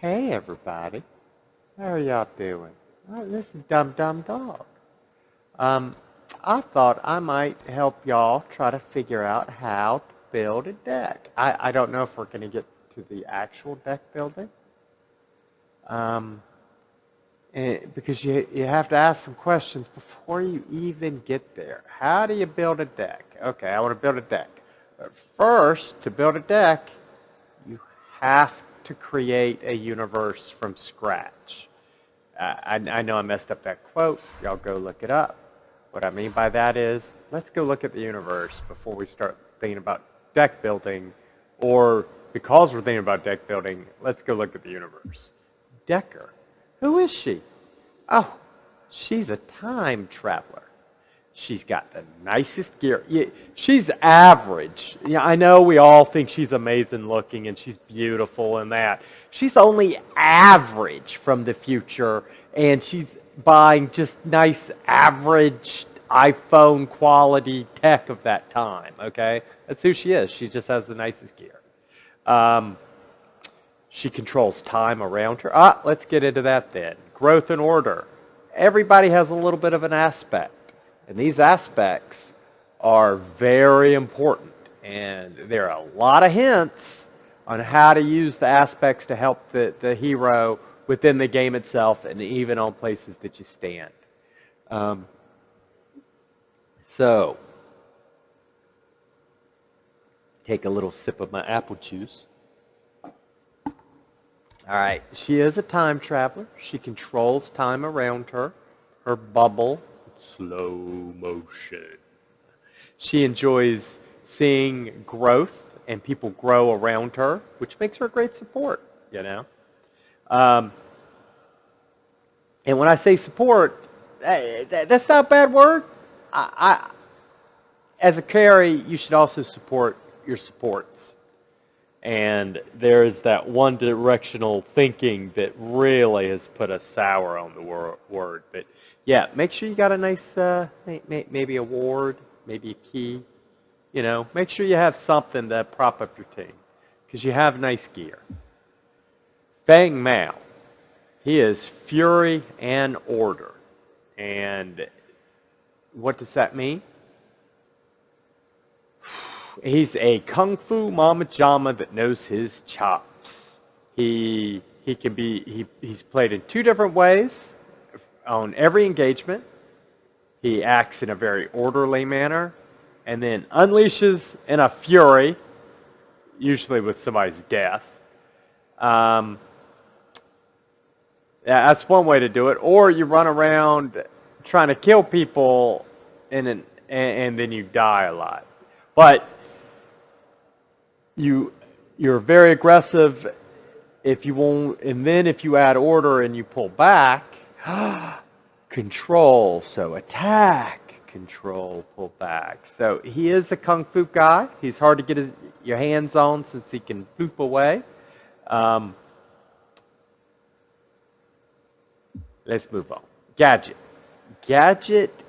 Hey everybody, how are y'all doing? This is Dum Dum Dog. Um, I thought I might help y'all try to figure out how to build a deck. I don't know if we're going to get to the actual deck building, um, because you have to ask some questions before you even get there. How do you build a deck? Okay, I want to build a deck. But first, to build a deck, you have to create a universe from scratch. I know I messed up that quote. Y'all go look it up. What I mean by that is, let's go look at the universe before we start thinking about deck building, or because we're thinking about deck building, let's go look at the universe. Decker. Who is she? Oh, she's a time traveler. She's got the nicest gear. Yeah, she's average. Yeah, I know we all think she's amazing looking and she's beautiful and that. She's only average from the future, and she's buying just nice average iPhone quality tech of that time, okay? That's who she is. She just has the nicest gear. Um, she controls time around her. Let's get into that then. Growth and order. Everybody has a little bit of an aspect. And these aspects are very important. And there are a lot of hints on how to use the aspects to help the hero within the game itself and even on places that you stand. So, take a little sip of my apple juice. All right, she is a time traveler. She controls time around her. Her bubble, slow motion. She enjoys seeing growth and people grow around her, which makes her a great support, you know. Um, and when I say support, that's not a bad word. As a carry, you should also support your supports. And there's that one-directional thinking that really has put a sour on the word. But yeah, make sure you got a nice, maybe a ward, maybe a key. You know, make sure you have something to prop up your team, because you have nice gear. Fang Mao, he is fury and order. And what does that mean? He's a kung fu mama jama that knows his chops. He's played in two different ways on every engagement. He acts in a very orderly manner, and then unleashes in a fury, usually with somebody's death. Yeah, that's one way to do it. Or you run around trying to kill people, and then you die a lot. But you're very aggressive if you won't, and then if you add order and you pull back, control. So attack, control, pull back. So he is a kung fu guy. He's hard to get your hands on since he can boop away. Let's move on. Gadget. Gadget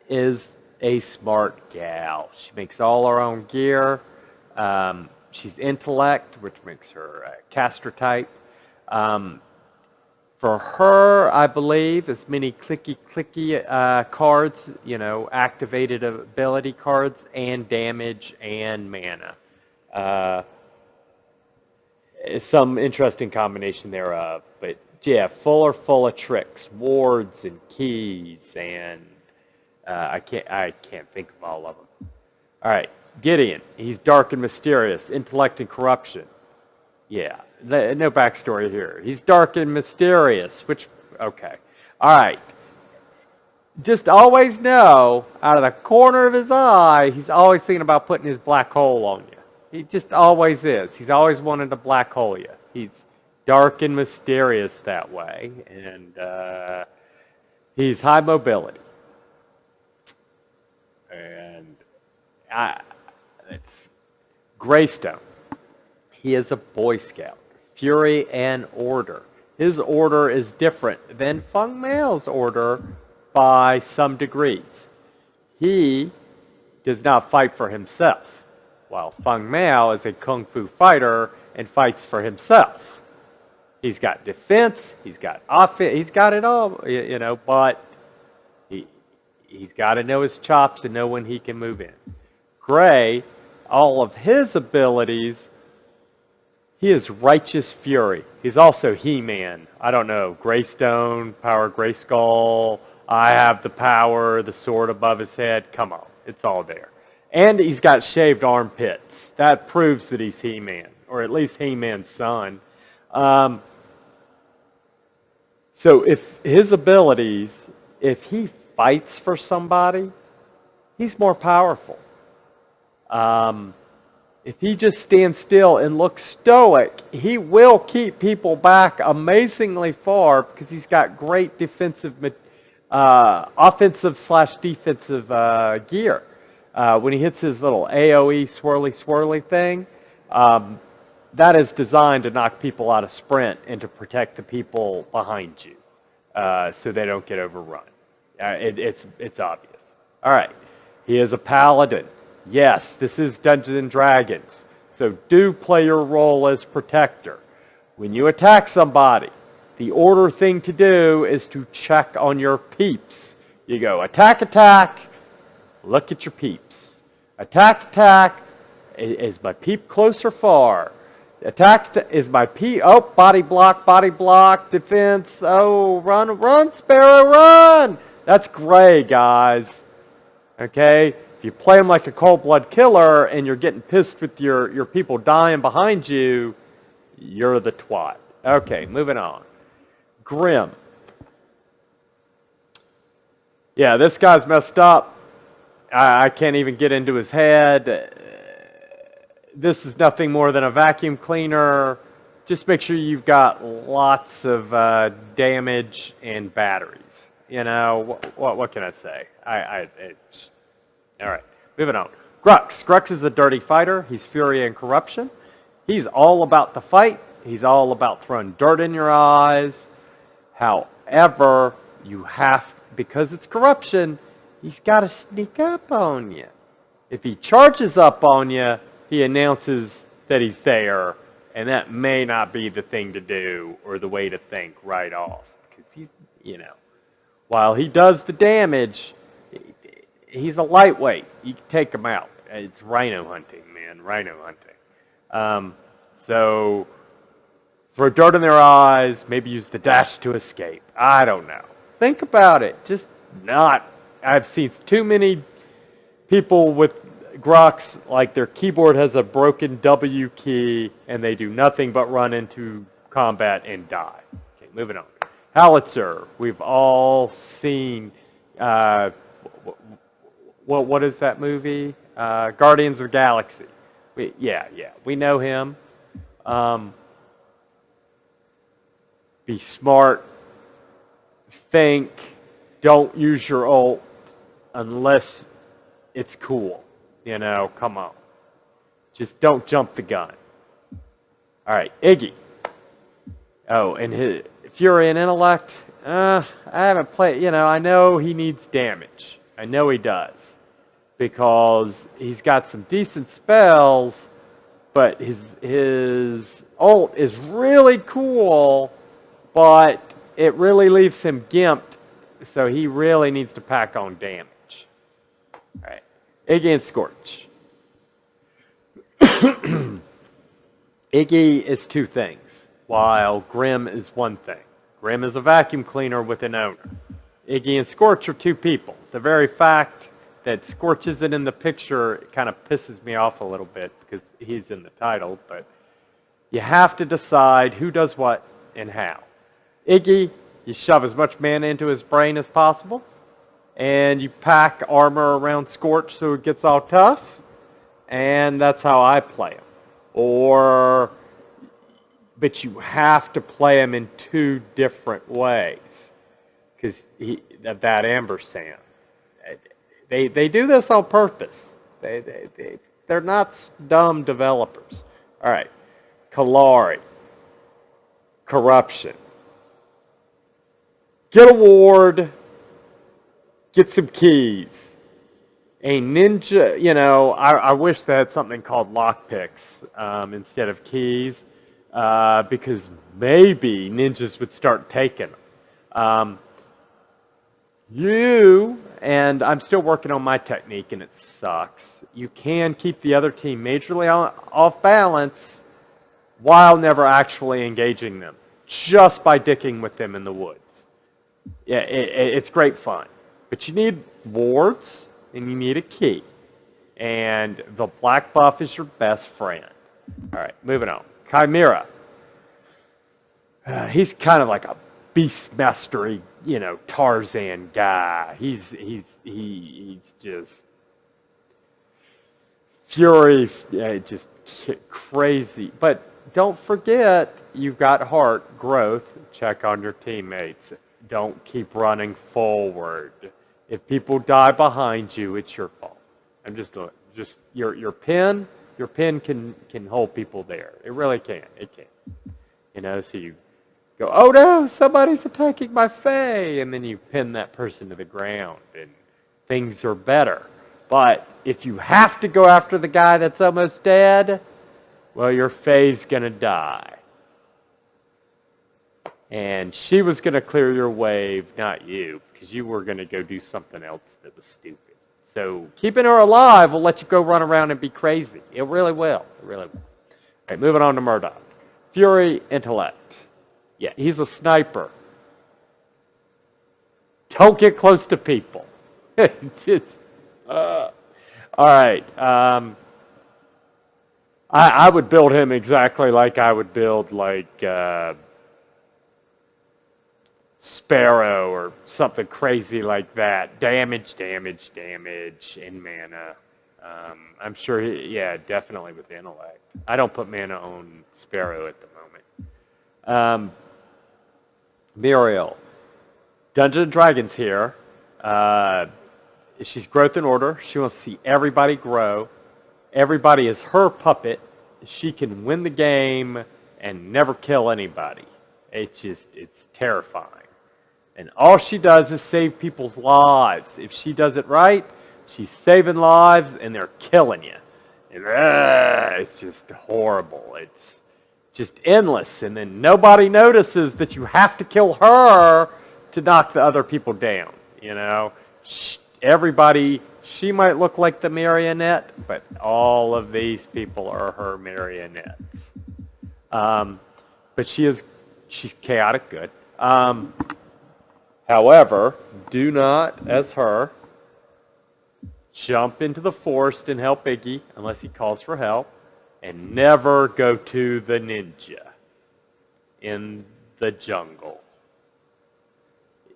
is a smart gal. She makes all her own gear. She's intellect, which makes her a caster type. For her, I believe, as many clicky cards, you know, activated ability cards, and damage and mana. Some interesting combination thereof. But yeah, full of tricks, wards and keys, and I can't think of all of them. All right. Gideon, he's dark and mysterious, intellect and corruption. Yeah, no backstory here. He's dark and mysterious, okay. All right. Just always know, out of the corner of his eye, he's always thinking about putting his black hole on you. He just always is. He's always wanted to black hole you. He's dark and mysterious that way, and he's high mobility. And it's Greystone. He is a Boy Scout. Fury and order. His order is different than Feng Mao's order by some degrees. He does not fight for himself, while Feng Mao is a kung fu fighter and fights for himself. He's got defense. He's got offense. He's got it all, you know. But he's got to know his chops and know when he can move in. Gray, all of his abilities, he is righteous fury. He's also He-Man. I don't know, Greystone, Power Grayskull. I have the power, the sword above his head. Come on, it's all there. And he's got shaved armpits. That proves that he's He-Man, or at least He-Man's son. So if his abilities, if he fights for somebody, he's more powerful. If he just stands still and looks stoic, he will keep people back amazingly far because he's got great defensive, offensive/defensive gear. When he hits his little AOE swirly thing, that is designed to knock people out of sprint and to protect the people behind you so they don't get overrun. It's obvious. All right. He is a paladin. Yes, this is Dungeons and Dragons. So do play your role as protector. When you attack somebody, the order thing to do is to check on your peeps. You go attack, look at your peeps. Attack, is my peep close or far? Attack is my peep, oh, body block, defense, oh, run, Sparrow, run! That's Gray, guys. Okay? If you play him like a cold-blood killer and you're getting pissed with your people dying behind you, you're the twat. Okay, moving on. Grim. Yeah, this guy's messed up. I can't even get into his head. This is nothing more than a vacuum cleaner. Just make sure you've got lots of damage and batteries. You know, what can I say? All right, moving on. Grux. Grux is a dirty fighter. He's fury and corruption. He's all about the fight. He's all about throwing dirt in your eyes. However, you have, because it's corruption, he's got to sneak up on you. If he charges up on you, he announces that he's there, and that may not be the thing to do or the way to think right off. Because he's, you know, while he does the damage, he's a lightweight. You can take him out. It's rhino hunting, man. Rhino hunting. So throw dirt in their eyes. Maybe use the dash to escape. I don't know. Think about it. Just not. I've seen too many people with Grux, like their keyboard has a broken W key, and they do nothing but run into combat and die. Okay, moving on. Howitzer. We've all seen... what is that movie? Guardians of the Galaxy. Yeah, we know him. Be smart. Think. Don't use your ult unless it's cool. You know, come on. Just don't jump the gun. All right, Iggy. Oh, and his Fury and Intellect. I haven't played, you know, I know he needs damage. I know he does. Because he's got some decent spells, but his ult is really cool, but it really leaves him gimped, so he really needs to pack on damage. All right. Iggy and Scorch. Iggy is two things, while Grim is one thing. Grim is a vacuum cleaner with an owner. Iggy and Scorch are two people. The very fact that Scorch isn't in the picture kind of pisses me off a little bit because he's in the title, but you have to decide who does what and how. Iggy, you shove as much mana into his brain as possible, and you pack armor around Scorch so it gets all tough, and that's how I play him. But you have to play him in two different ways because that ampersand. They do this on purpose. They're not dumb developers. All right. Kalari. Corruption. Get a ward. Get some keys. A ninja, you know, I wish they had something called lockpicks instead of keys. because maybe ninjas would start taking them. Um, and I'm still working on my technique, and it sucks. You can keep the other team majorly off balance while never actually engaging them, just by dicking with them in the woods. Yeah, it's great fun. But you need wards, and you need a key. And the black buff is your best friend. All right, moving on. Chimera. He's kind of like a beastmastery, Tarzan guy. He's just fury, just crazy. But don't forget, you've got heart, growth. Check on your teammates. Don't keep running forward. If people die behind you, it's your fault. I'm just your pin. Your pin can hold people there. It really can. It can. So you go, oh no, somebody's attacking my Fae, and then you pin that person to the ground, and things are better. But if you have to go after the guy that's almost dead, well, your Fae's going to die. And she was going to clear your wave, not you, because you were going to go do something else that was stupid. So keeping her alive will let you go run around and be crazy. It really will. It really will. All right, moving on to Murdoch. Fury, intellect. Yeah, he's a sniper. Don't get close to people. Just, all right. I would build him exactly like I would build Sparrow or something crazy like that. Damage, and mana. I'm sure definitely with intellect. I don't put mana on Sparrow at the moment. Muriel. Dungeons and Dragons here. She's growth and order. She wants to see everybody grow. Everybody is her puppet. She can win the game and never kill anybody. It's terrifying. And all she does is save people's lives. If she does it right, she's saving lives and they're killing you. And it's just horrible. It's just endless. And then nobody notices that you have to kill her to knock the other people down. Everybody, she might look like the marionette, but all of these people are her marionettes. But she's chaotic good. However, do not, as her, jump into the forest and help Iggy unless he calls for help, and never go to the ninja in the jungle.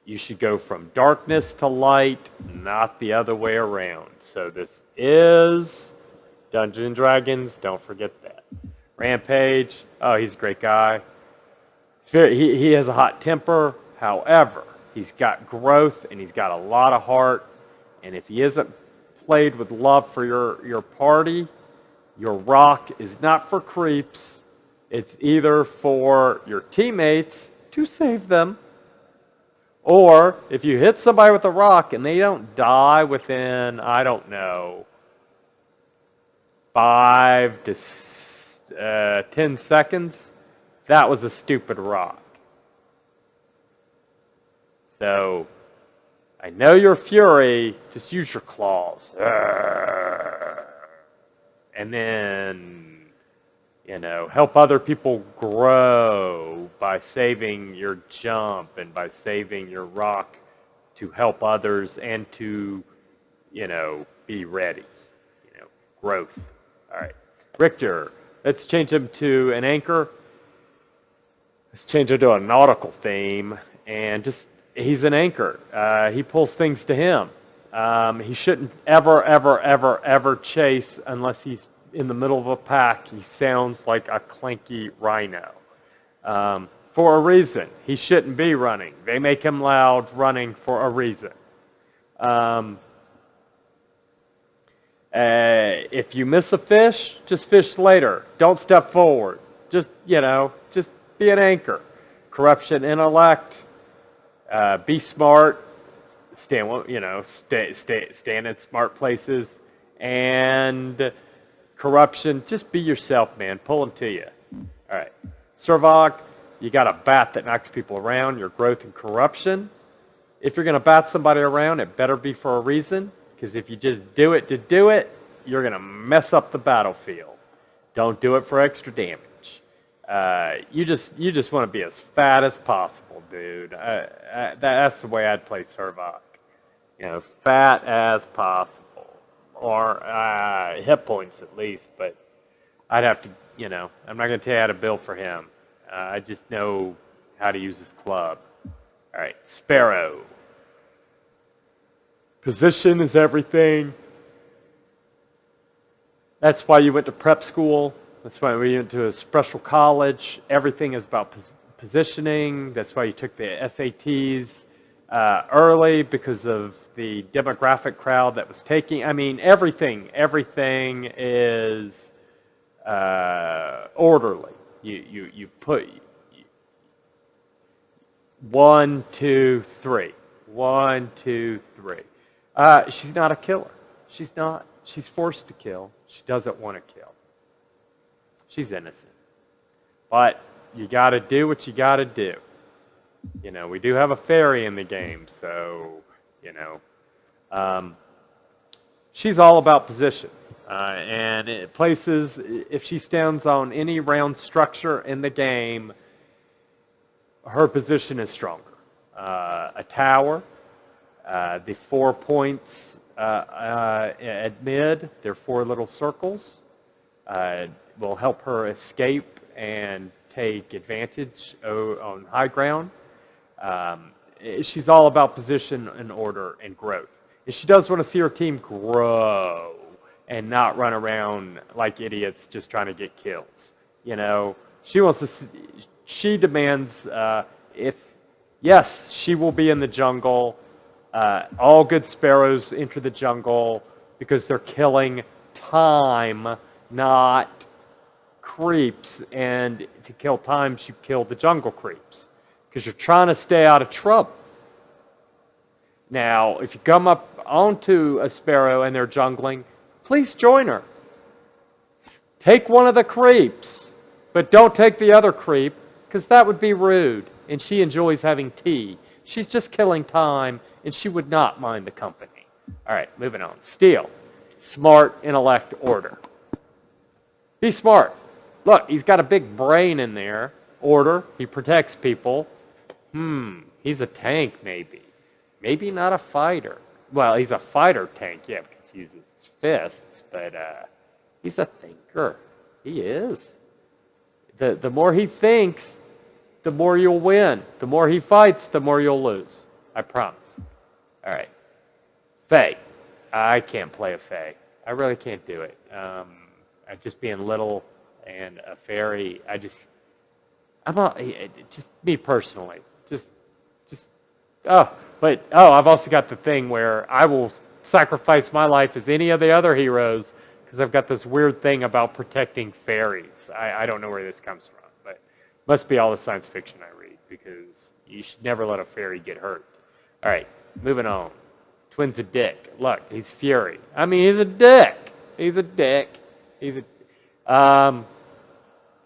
You should go from darkness to light, not the other way around. So this is Dungeons & Dragons. Don't forget that. Rampage. Oh, he's a great guy. He has a hot temper. However, he's got growth and he's got a lot of heart. And if he isn't played with love for your party, your rock is not for creeps. It's either for your teammates to save them, or if you hit somebody with a rock and they don't die within, 5 to 10 seconds, that was a stupid rock. So, I know you're Fury, just use your claws. And then, help other people grow by saving your jump and by saving your rock to help others and to, be ready. Growth. All right. Richter, let's change him to an anchor. Let's change him to a nautical theme. And he's an anchor. He pulls things to him. He shouldn't ever chase unless he's in the middle of a pack. He sounds like a clanky rhino. For a reason. He shouldn't be running. They make him loud running for a reason. If you miss a fish, just fish later. Don't step forward. Just be an anchor. Corruption, intellect. Be smart. Stand in smart places. And corruption, just be yourself, man. Pull them to you. All right. Servog, you got a bat that knocks people around, your growth and corruption. If you're going to bat somebody around, it better be for a reason, because if you just do it to do it, you're going to mess up the battlefield. Don't do it for extra damage. You just want to be as fat as possible, dude. That's the way I'd play Servok. You know, fat as possible, or hit points at least. But I'd have to, you know, I'm not going to tell you how to build for him. I just know how to use his club. All right, Sparrow. Position is everything. That's why you went to prep school. That's why we went to a special college. Everything is about positioning. That's why you took the SATs early, because of the demographic crowd that was taking. I mean, everything is orderly. You put 1, 2, 3. 1, 2, 3. She's not a killer. She's not. She's forced to kill. She doesn't want to kill. She's innocent. But you got to do what you got to do. You know, we do have a fairy in the game, so, you know. She's all about position. And it places, if she stands on any round structure in the game, her position is stronger. A tower, the 4 points at mid, they're 4 little circles, will help her escape and take advantage on high ground. She's all about position and order and growth. And she does want to see her team grow and not run around like idiots just trying to get kills. You know, she wants to see, she demands yes, she will be in the jungle. All good sparrows enter the jungle because they're killing time, not creeps. And to kill time, you kill the jungle creeps because you're trying to stay out of trouble. Now, if you come up onto a sparrow and they're jungling, please join her. Take one of the creeps, but don't take the other creep, because that would be rude. And she enjoys having tea. She's just killing time, and she would not mind the company. All right, moving on. Steel. Smart, intellect, order. Be smart. Look, he's got a big brain in there. Order. He protects people. He's a tank, maybe. Maybe not a fighter. Well, he's a fighter tank, yeah, because he uses his fists, but he's a thinker. He is. The more he thinks, the more you'll win. The more he fights, the more you'll lose. I promise. All right. Fae. I can't play a Fae. I really can't do it. Just being little and a fairy, just me personally. I've also got the thing where I will sacrifice my life as any of the other heroes because I've got this weird thing about protecting fairies. I don't know where this comes from, but it must be all the science fiction I read because you should never let a fairy get hurt. All right, moving on. Twin's a dick. Look, he's Fury. I mean, he's a dick. He's a dick.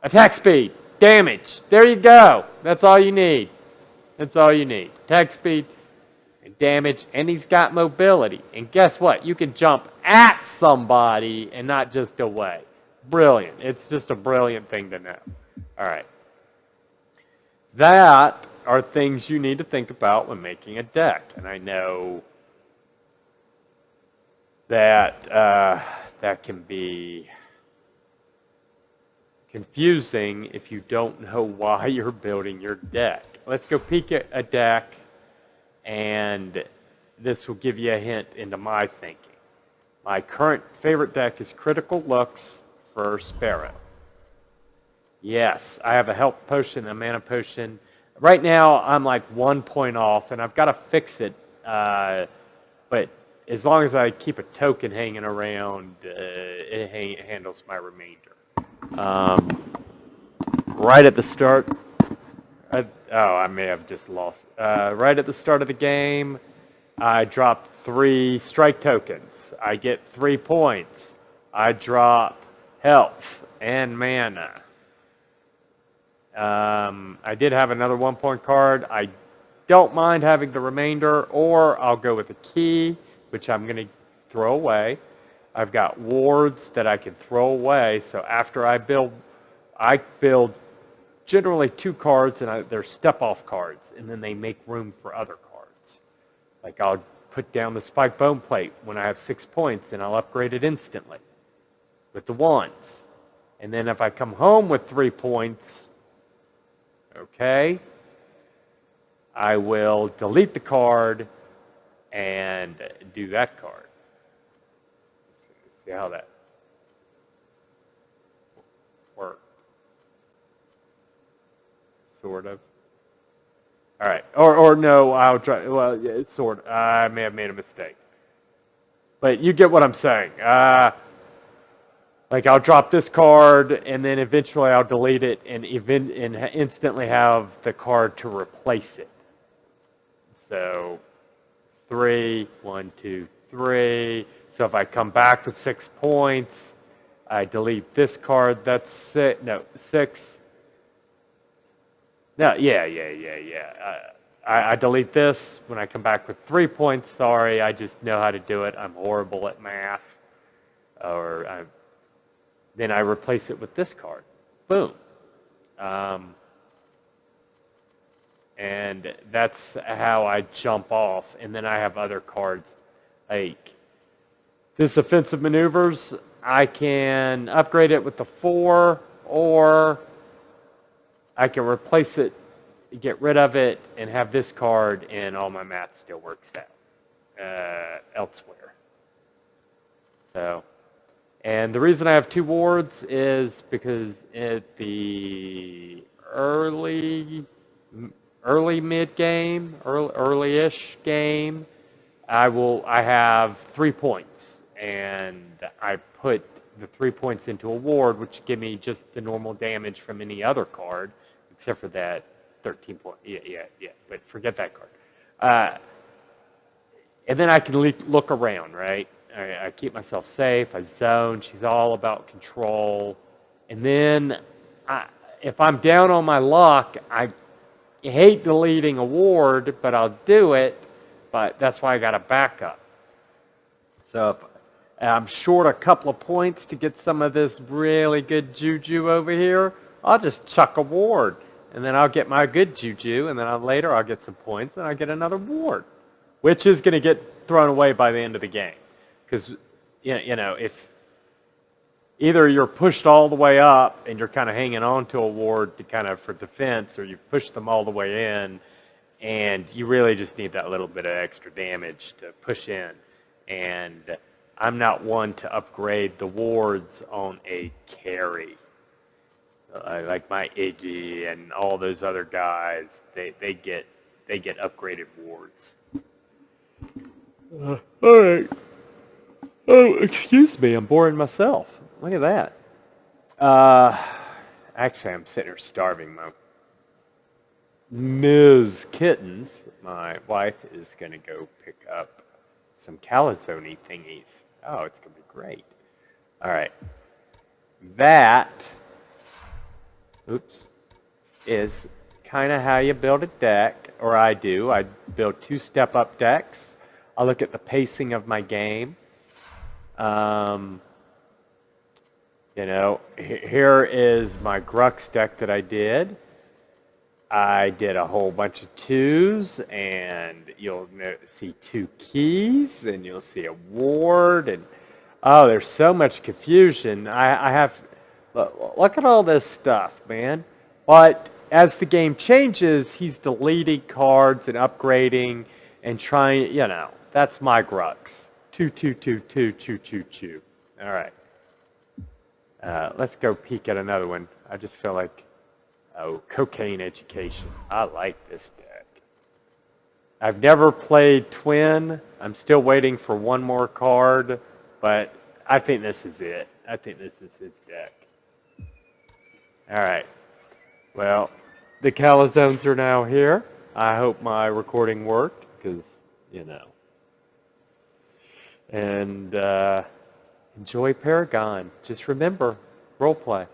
Attack speed, damage. There you go. That's all you need. That's all you need. Attack speed and damage, and he's got mobility. And guess what? You can jump at somebody and not just away. Brilliant. It's just a brilliant thing to know. All right. That are things you need to think about when making a deck. And I know that that can be confusing if you don't know why you're building your deck. Let's go peek at a deck, and this will give you a hint into my thinking. My current favorite deck is Critical Looks for Sparrow. Yes, I have a health potion, a mana potion. Right now, I'm like 1 point off, and I've got to fix it. But as long as I keep a token hanging around, it handles my remainder. Right at the start, I may have just lost. Right at the start of the game, I dropped 3 strike tokens. I get 3 points. I drop health and mana. I did have another 1-point card. I don't mind having the remainder, or I'll go with a key, which I'm going to throw away. I've got wards that I can throw away, so after I build generally 2 cards, and they're step-off cards, and then they make room for other cards. Like I'll put down the spike bone plate when I have 6 points, and I'll upgrade it instantly with the wands. And then if I come home with 3 points, okay, I will delete the card and do that card. Let's see how that worked. Sort of. All right. Or no, I'll try. Well, yeah, it's sort of. I may have made a mistake. But you get what I'm saying. Like I'll drop this card, and then eventually I'll delete it, and instantly have the card to replace it. So 3, 1, 2, 3. So if I come back with 6 points, I delete this card. That's 6. No, 6. No, yeah. I delete this when I come back with 3 points. Sorry, I just know how to do it. I'm horrible at math. Then I replace it with this card. Boom. And that's how I jump off. And then I have other cards. Like this offensive maneuvers, I can upgrade it with the 4, or I can replace it, get rid of it, and have this card, and all my math still works out elsewhere. So, and the reason I have 2 wards is because at the early mid game, early-ish game, I have 3 points, and I put the 3 points into a ward, which give me just the normal damage from any other card, except for that 13 point. Yeah. But forget that card. And then I can look around, right? I keep myself safe. I zone. She's all about control. And then if I'm down on my luck, I hate deleting a ward, but I'll do it. But that's why I got a backup. So if I'm short a couple of points to get some of this really good juju over here, I'll just chuck a ward. And then I'll get my good juju, and then later I'll get some points, and I'll get another ward, which is going to get thrown away by the end of the game. Because, if either you're pushed all the way up and you're kind of hanging on to a ward to kind of for defense, or you've pushed them all the way in, and you really just need that little bit of extra damage to push in. And I'm not one to upgrade the wards on a carry. Like my Iggy and all those other guys, they get upgraded wards. All right. Oh, excuse me, I'm boring myself. Look at that. Actually, I'm sitting here starving. My Ms. Kittens, my wife, is going to go pick up some calzone thingies. Oh, it's going to be great. All right. That, is kind of how you build a deck, or I do. I build 2 step-up decks. I look at the pacing of my game. Here is my Grux deck that I did. I did a whole bunch of 2s, and you'll see 2 keys, and you'll see a ward, and oh, there's so much confusion. I have, look at all this stuff, man. But as the game changes, he's deleting cards and upgrading and trying, that's my Grux. 2, 2, 2, 2, choo, choo, choo. All right. Let's go peek at another one. I just feel like, cocaine education. I like this deck. I've never played Twin. I'm still waiting for one more card, but I think this is it. I think this is his deck. All right. Well, the calzones are now here. I hope my recording worked, because, And enjoy Paragon. Just remember, role play.